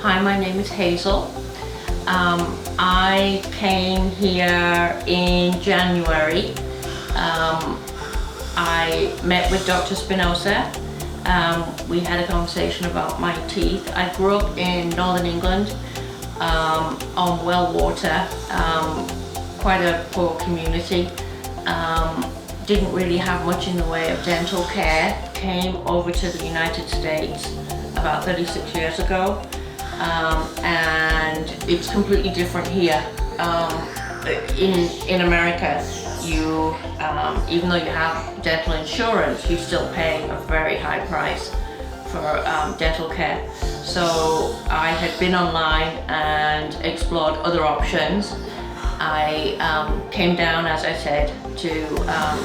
Hi, my name is Hazel. I came here in January. I met with Dr. Espinosa. We had a conversation about my teeth. I grew up in Northern England on well water, quite a poor community. Didn't really have much in the way of dental care. Came over to the United States about 36 years ago, and it's completely different here. In America, you even though you have dental insurance, you still pay a very high price for dental care. So I had been online and explored other options. I came down, as I said,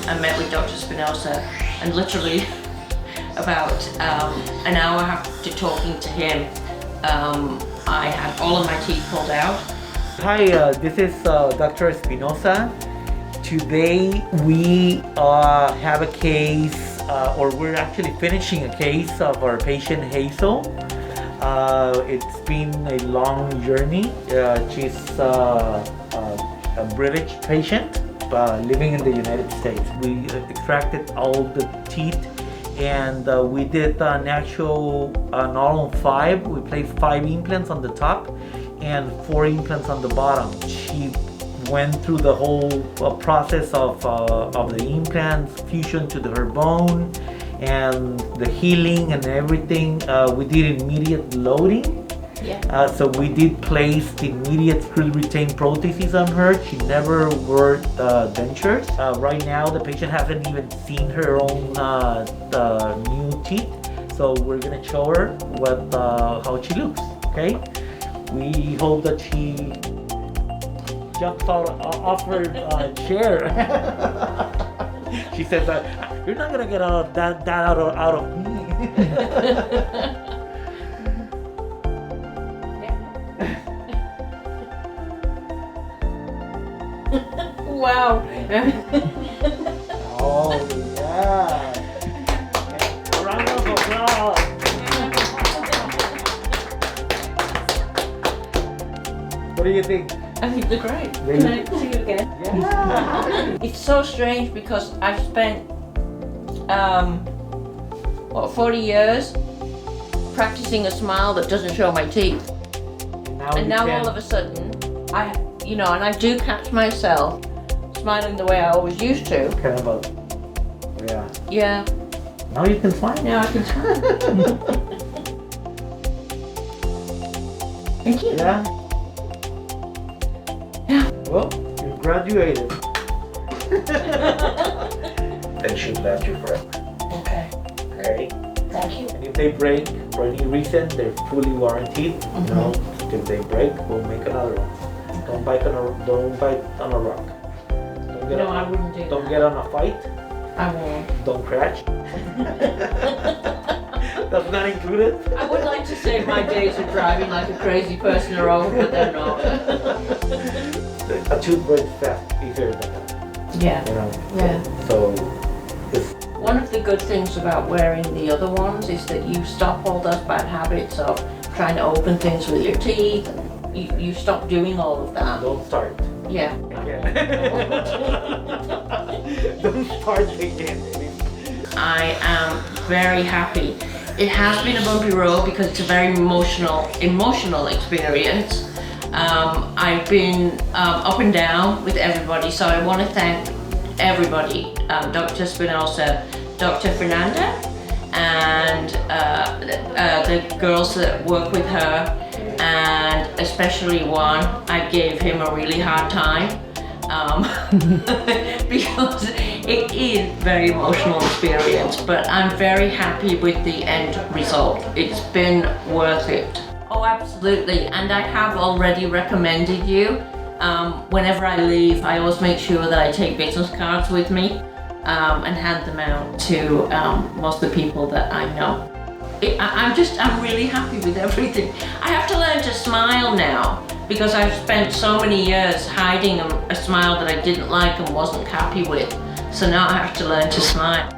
I met with Dr. Espinosa, and literally about an hour after talking to him, I had all of my teeth pulled out. Hi, this is Dr. Espinosa. Today we have a case, or we're actually finishing a case of our patient Hazel. It's been a long journey. She's a British patient living in the United States. We extracted all the teeth, and we did an actual not on 5. We placed 5 implants on the top and 4 implants on the bottom. She went through the whole process of the implants, fusion to her bone, and the healing and everything. We did immediate loading. Yeah. So we did place the immediate screw-retained prosthesis on her. She never wore dentures. Right now, the patient hasn't even seen her own new teeth. So we're gonna show her how she looks. Okay. We hope that she jumps off her chair. She says, "You're not gonna get that out of me." Wow. Oh yeah. Round of applause. What do you think? I think they're great. Really? Can I see you again? Yeah. It's so strange because I've spent 40 years practicing a smile that doesn't show my teeth. And now all of a sudden, and I do catch myself smiling the way I always used to. Kind of a, yeah. Yeah. Now you can smile. Now I can smile. Thank you. Yeah. Yeah. Well, you graduated. They should last you forever. Okay. Okay. Thank you. And if they break for any reason, they're fully warranted. Mm-hmm. You know, if they break, we'll make another one. Don't bite on a rock. I wouldn't do Don't that. get on a fight. I won't. Don't crash. That's not included. I would like to save my days of driving like a crazy person are over, but they're not. A tooth breaks fast, easier than that. Yeah. You know. Yeah. So it's One of the good things about wearing the other ones is that you stop all those bad habits of trying to open things with your teeth. You stop doing all of that. don't start. Yeah. Again. Don't start again. I am very happy. It has been a bumpy road because it's a very emotional experience. I've been up and down with everybody, so I want to thank everybody, Dr. Espinosa, Dr. Fernanda, and the girls that work with her, and especially one. I gave him a really hard time because it is a very emotional experience, but I'm very happy with the end result. It's been worth it. Oh, absolutely, and I have already recommended you. Whenever I leave, I always make sure that I take business cards with me and hand them out to most of the people that I know. I'm really happy with everything. I have to learn to smile now because I've spent so many years hiding a smile that I didn't like and wasn't happy with. So now I have to learn to smile.